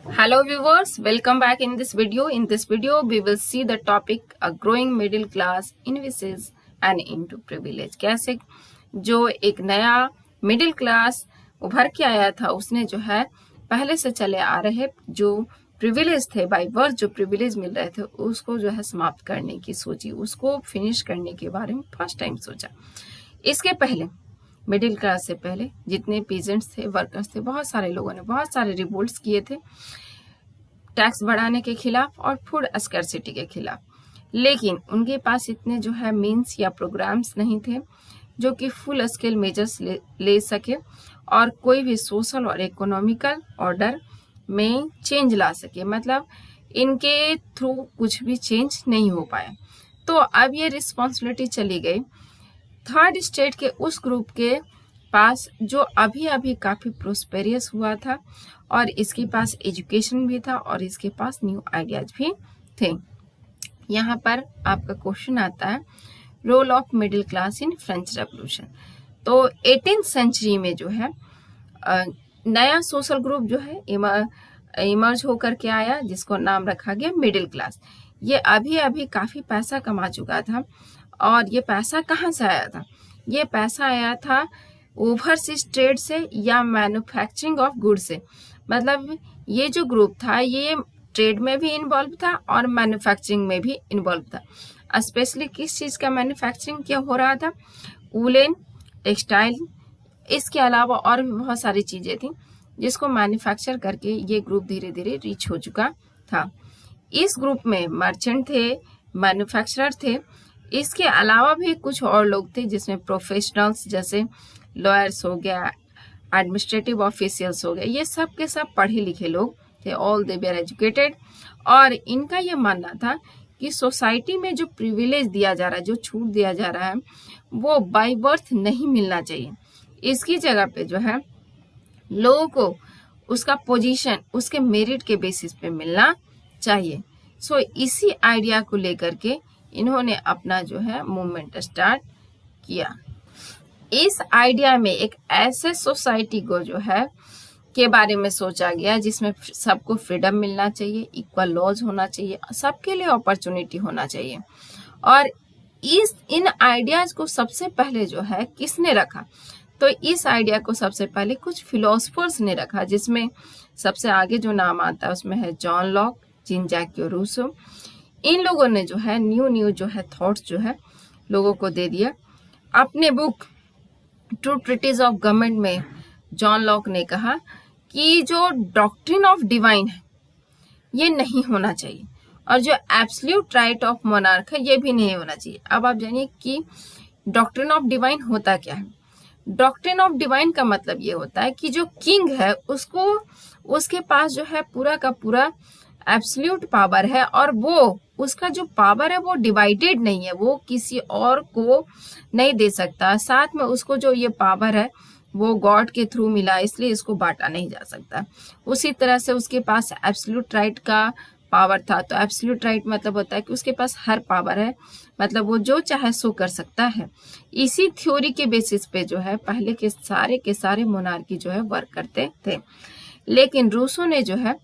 Hello viewers, welcome back in this video. In this video, we will see the topic a growing middle class invices and into privilege. कैसे जो एक नया middle class उभर के आया था उसने जो है पहले से चले आ रहे जो प्रिविलेज थे बाय बर्थ जो प्रिविलेज मिल रहे थे उसको जो है समाप्त करने की सोची, उसको फिनिश करने के बारे में फर्स्ट टाइम सोचा। इसके पहले मिडिल क्लास से पहले जितने पीजेंट्स थे, वर्कर्स थे, बहुत सारे लोगों ने बहुत सारे रिवोल्ट्स किए थे टैक्स बढ़ाने के खिलाफ और फूड स्कैर्सिटी के खिलाफ, लेकिन उनके पास इतने जो है मीन्स या प्रोग्राम्स नहीं थे जो कि फुल स्केल मेजर्स ले सके और कोई भी सोशल और इकोनॉमिकल ऑर्डर में चेंज ला सके। मतलब इनके थ्रू कुछ भी चेंज नहीं हो पाया। तो अब ये रिस्पॉन्सिबिलिटी चली गई थर्ड स्टेट के उस ग्रुप के पास जो अभी अभी काफ़ी प्रोस्पेरियस हुआ था और इसके पास एजुकेशन भी था और इसके पास न्यू आइडियाज भी थे। यहाँ पर आपका क्वेश्चन आता है role of middle class in French revolution. तो 18th सेंचुरी में जो है नया सोशल ग्रुप जो है इमर्ज होकर के आया जिसको नाम रखा गया मिडिल क्लास। ये अभी अभी काफ़ी पैसा कमा चुका था और ये पैसा कहाँ से आया था? ये पैसा आया था ओवरसीज ट्रेड से या मैन्युफैक्चरिंग ऑफ गुड से। मतलब ये जो ग्रुप था ये ट्रेड में भी इन्वॉल्व था और मैन्युफैक्चरिंग में भी इन्वॉल्व था। स्पेशली किस चीज़ का मैन्युफैक्चरिंग क्या हो रहा था? वूलन, टेक्सटाइल, इसके अलावा और भी बहुत सारी चीज़ें थी जिसको मैन्युफैक्चर करके ये ग्रुप धीरे धीरे रीच हो चुका था। इस ग्रुप में मर्चेंट थे, मैन्युफैक्चरर थे, इसके अलावा भी कुछ और लोग थे जिसमें प्रोफेशनल्स जैसे लॉयर्स हो गया, एडमिनिस्ट्रेटिव ऑफिशियल्स हो गए, ये सब के सब पढ़े लिखे लोग थे। ऑल दे वेर एजुकेटेड और इनका ये मानना था कि सोसाइटी में जो प्रिविलेज दिया जा रहा है, जो छूट दिया जा रहा है, वो बाय बर्थ नहीं मिलना चाहिए। इसकी जगह पे जो है लोगों को उसका पोजीशन उसके मेरिट के बेसिस पे मिलना चाहिए। सो इसी आइडिया को लेकर के इन्होंने अपना जो है मूवमेंट स्टार्ट किया। इस आइडिया में एक ऐसे सोसाइटी को जो है के बारे में सोचा गया जिसमें सबको फ्रीडम मिलना चाहिए, इक्वल लॉज होना चाहिए, सबके लिए अपॉर्चुनिटी होना चाहिए। और इन आइडियाज को सबसे पहले जो है किसने रखा? तो इस आइडिया को सबसे पहले कुछ फिलोसफर्स ने रखा जिसमें सबसे आगे जो नाम आता है उसमें है John Locke, Jean Jacques Rousseau. इन लोगों ने जो है न्यू जो है थॉट्स जो है लोगों को दे दिया। अपने बुक ट्रू ट्रीटिज ऑफ गवर्नमेंट में जॉन लॉक ने कहा कि जो डॉक्ट्रिन ऑफ डिवाइन है ये नहीं होना चाहिए और जो एब्सोल्यूट राइट ऑफ मोनार्क है ये भी नहीं होना चाहिए। अब आप जानिए कि डॉक्ट्रिन ऑफ डिवाइन होता क्या है। डॉक्ट्रिन ऑफ डिवाइन का मतलब ये होता है कि जो किंग है उसको उसके पास जो है पूरा का पूरा एब्सोल्यूट पावर है और वो उसका जो पावर है वो डिवाइडेड नहीं है, वो किसी और को नहीं दे सकता। साथ में उसको जो ये पावर है वो गॉड के थ्रू मिला इसलिए इसको बांटा नहीं जा सकता। उसी तरह से उसके पास एब्सोल्यूट राइट का पावर था। तो एब्सोल्यूट राइट मतलब होता है कि उसके पास हर पावर है, मतलब वो जो चाहे सो कर सकता है। इसी थ्योरी के बेसिस पे जो है पहले के सारे मोनार्की जो है वर्क करते थे। लेकिन रूसो ने जो है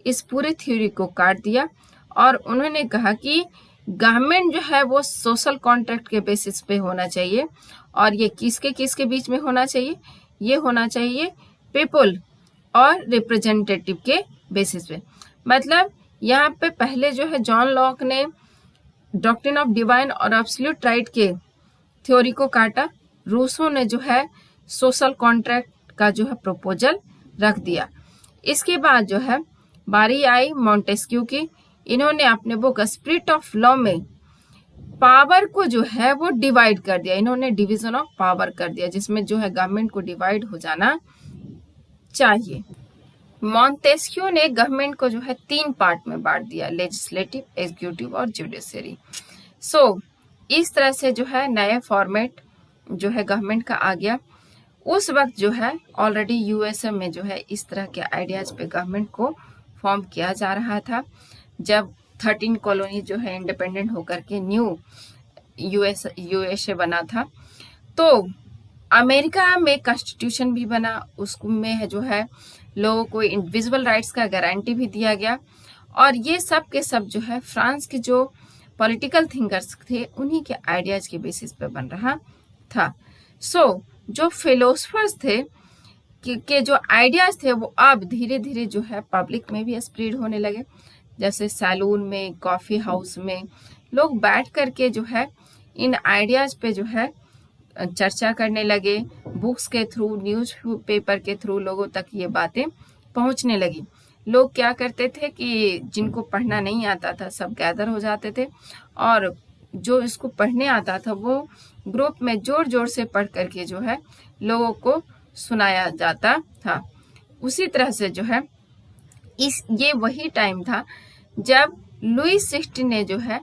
इस पूरे थ्योरी को काट दिया और उन्होंने कहा कि गवर्नमेंट जो है वो सोशल कॉन्ट्रैक्ट के बेसिस पे होना चाहिए और ये किसके बीच में होना चाहिए? ये होना चाहिए पीपल और रिप्रेजेंटेटिव के बेसिस पे। मतलब यहाँ पे पहले जो है जॉन लॉक ने डॉक्ट्रिन ऑफ डिवाइन और एब्सोल्यूट राइट के थ्योरी को काटा। रूसो ने जो है सोशल कॉन्ट्रैक्ट का जो है प्रपोजल रख दिया। इसके बाद जो है बारी आई मॉन्टेस्क्यू की। इन्होंने अपने बुक स्पिरिट ऑफ लॉ में पावर को जो है वो डिवाइड कर दिया। इन्होंने डिवीजन ऑफ पावर कर दिया जिसमें जो है गवर्नमेंट को डिवाइड हो जाना चाहिए। मॉन्टेस्क्यू ने गवर्नमेंट को जो है 3 पार्ट में बांट दिया, लेजिस्लेटिव, एग्जीक्यूटिव और जुडिशरी। सो इस तरह से जो है नया फॉर्मेट जो है गवर्नमेंट का आ गया। उस वक्त जो है ऑलरेडी यूएसए में जो है इस तरह के आइडियाज पे गवर्नमेंट को फॉर्म किया जा रहा था। जब 13 कॉलोनी जो है इंडिपेंडेंट होकर के न्यू यूएसए बना था तो अमेरिका में कॉन्स्टिट्यूशन भी बना, उसमें है जो है लोगों को इंडिविजुअल राइट्स का गारंटी भी दिया गया। और ये सब के सब जो है फ्रांस के जो पॉलिटिकल थिंकर्स थे उन्हीं के आइडियाज के बेसिस पे बन रहा था। जो फिलोसफर्स थे के जो आइडियाज थे वो अब धीरे धीरे जो है पब्लिक में भी स्प्रेड होने लगे। जैसे सैलून में, कॉफी हाउस में लोग बैठ करके जो है इन आइडियाज पे जो है चर्चा करने लगे। बुक्स के थ्रू, न्यूज़ पेपर के थ्रू लोगों तक ये बातें पहुंचने लगी। लोग क्या करते थे कि जिनको पढ़ना नहीं आता था सब गैदर हो जाते थे और जो इसको पढ़ने आता था वो ग्रुप में जोर जोर से पढ़ करके जो है लोगों को सुनाया जाता था। उसी तरह से जो है ये वही टाइम था जब लुई 16 ने जो है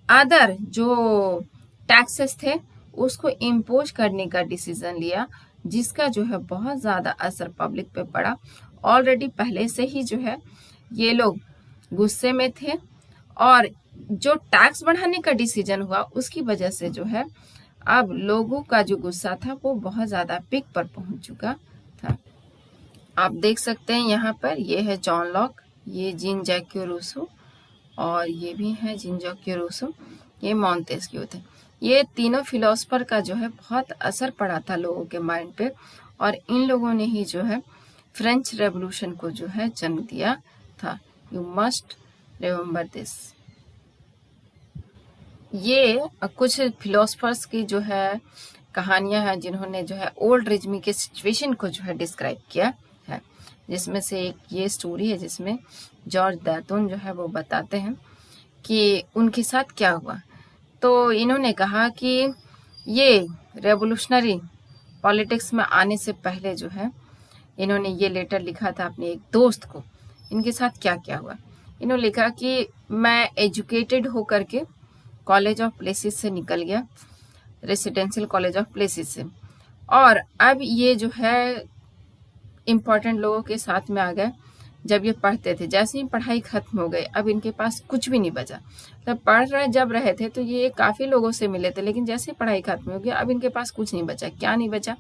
अदर जो टैक्सेस थे उसको इम्पोज करने का डिसीजन लिया, जिसका जो है बहुत ज्यादा असर पब्लिक पे पड़ा। ऑलरेडी पहले से ही जो है ये लोग गुस्से में थे और जो टैक्स बढ़ाने का डिसीजन हुआ उसकी वजह से जो है अब लोगों का जो गुस्सा था वो बहुत ज्यादा पीक पर पहुंच चुका था। आप देख सकते हैं यहाँ पर ये है जॉन लॉक, ये जीन जैक रूसो और ये भी है जीन जैक रूसो, ये मॉन्टेस्क्यू थे। ये तीनों फिलोसफर का जो है बहुत असर पड़ा था लोगों के माइंड पे और इन लोगों ने ही जो है फ्रेंच रेवोल्यूशन को जो है जन्म दिया था। You must remember this. ये कुछ फिलोसफर्स की जो है कहानियां हैं जिन्होंने जो है ओल्ड रिज्मी के सिचुएशन को जो है डिस्क्राइब किया है, जिसमें से एक ये स्टोरी है जिसमें जॉर्ज दैतून जो है वो बताते हैं कि उनके साथ क्या हुआ। तो इन्होंने कहा कि ये रेवोल्यूशनरी पॉलिटिक्स में आने से पहले जो है इन्होंने ये लेटर लिखा था अपने एक दोस्त को। इनके साथ क्या क्या हुआ, इन्होंने लिखा कि मैं एजुकेटेड होकर के कॉलेज ऑफ प्लेसेस से निकल गया, रेसिडेंशियल कॉलेज ऑफ प्लेसेस से, और अब ये जो है इम्पोर्टेंट लोगों के साथ में आ गए। जब ये पढ़ते थे, जैसे ही पढ़ाई खत्म हो गई अब इनके पास कुछ भी नहीं बचा। तब जब रहे थे तो ये काफी लोगों से मिले थे, लेकिन जैसे ही पढ़ाई खत्म हो गई अब इनके पास कुछ नहीं बचा। क्या नहीं बचा?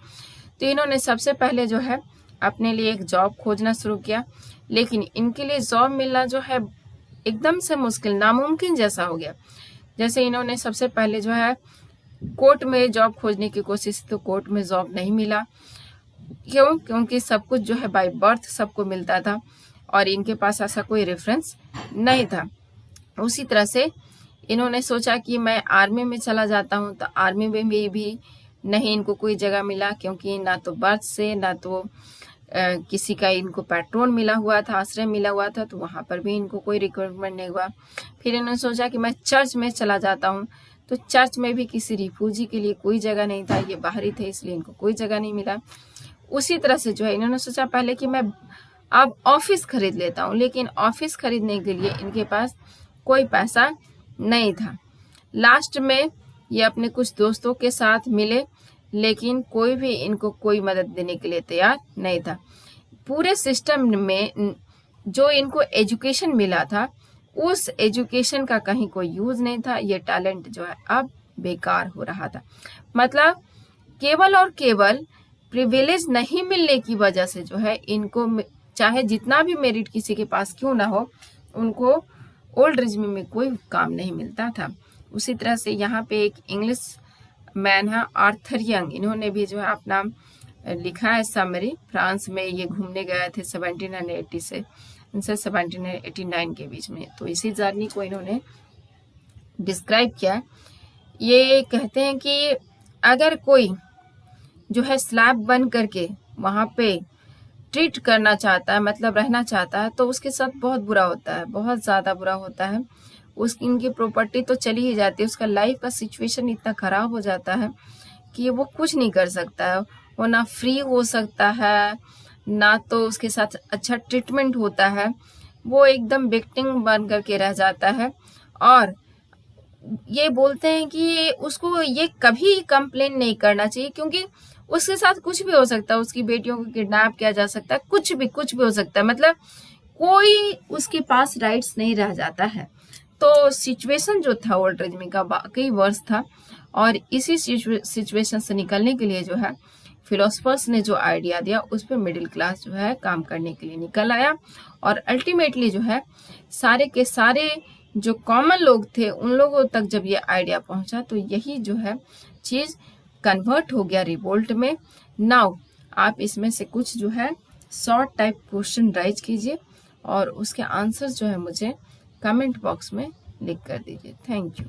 तो इन्होंने सबसे पहले जो है अपने लिए एक जॉब खोजना शुरू किया, लेकिन इनके लिए जॉब मिलना जो है एकदम से मुश्किल, नामुमकिन जैसा हो गया। जैसे इन्होंने सबसे पहले जो है कोर्ट में जॉब खोजने की कोशिश, तो कोर्ट में जॉब नहीं मिला। क्यों? क्योंकि सब कुछ जो है बाय बर्थ सबको मिलता था और इनके पास ऐसा कोई रेफरेंस नहीं था। उसी तरह से इन्होंने सोचा कि मैं आर्मी में चला जाता हूँ, तो आर्मी में भी नहीं इनको कोई जगह मिला, क्योंकि ना तो बर्थ से ना तो किसी का इनको पैट्रोन मिला हुआ था, आश्रय मिला हुआ था, तो वहां पर भी इनको कोई रिक्रूटमेंट नहीं हुआ। फिर इन्होंने सोचा कि मैं चर्च में चला जाता हूँ, तो चर्च में भी किसी रिफ्यूजी के लिए कोई जगह नहीं था, ये बाहरी थे इसलिए इनको कोई जगह नहीं मिला। उसी तरह से जो है इन्होंने सोचा पहले कि मैं अब ऑफिस खरीद लेता हूँ, लेकिन ऑफिस खरीदने के लिए इनके पास कोई पैसा नहीं था। लास्ट में ये अपने कुछ दोस्तों के साथ मिले, लेकिन कोई भी इनको कोई मदद देने के लिए तैयार नहीं था। पूरे सिस्टम में जो इनको एजुकेशन मिला था उस एजुकेशन का कहीं कोई यूज नहीं था। ये टैलेंट जो है अब बेकार हो रहा था। मतलब केवल और केवल प्रिविलेज नहीं मिलने की वजह से जो है इनको चाहे जितना भी मेरिट किसी के पास क्यों ना हो, उनको ओल्ड रिज्म में कोई काम नहीं मिलता था। उसी तरह से यहाँ पे एक इंग्लिश मैन है आर्थर यंग, इन्होंने भी जो है अपना लिखा है समरी। फ्रांस में ये घूमने गए थे 1780 से 1789 के बीच में, तो इसी जर्नी को इन्होंने डिस्क्राइब किया। ये कहते हैं कि अगर कोई जो है स्लैब बन करके वहां पे ट्रीट करना चाहता है, मतलब रहना चाहता है, तो उसके साथ बहुत बुरा होता है, बहुत ज्यादा बुरा होता है। इनकी प्रॉपर्टी तो चली ही जाती है, उसका लाइफ का सिचुएशन इतना खराब हो जाता है कि वो कुछ नहीं कर सकता है। वो ना फ्री हो सकता है, ना तो उसके साथ अच्छा ट्रीटमेंट होता है, वो एकदम विक्टिम बन करके रह जाता है। और ये बोलते हैं कि उसको ये कभी कंप्लेन नहीं करना चाहिए, क्योंकि उसके साथ कुछ भी हो सकता है, उसकी बेटियों को किडनैप किया जा सकता है, कुछ भी हो सकता है, मतलब कोई उसके पास राइट्स नहीं रह जाता है। तो सिचुएशन जो था ओल्ड रिज्म का वाकई वर्ष था, और इसी सिचुएशन से निकलने के लिए जो है फिलोसफर्स ने जो आइडिया दिया उस पर मिडिल क्लास जो है काम करने के लिए निकल आया, और अल्टीमेटली जो है सारे के सारे जो कॉमन लोग थे उन लोगों तक जब ये आइडिया पहुंचा तो यही जो है चीज कन्वर्ट हो गया रिवोल्ट में। नाउ आप इसमें से कुछ जो है शॉर्ट टाइप क्वेश्चन राइज कीजिए और उसके आंसर्स जो है मुझे कमेंट बॉक्स में लिख कर दीजिए। Thank you.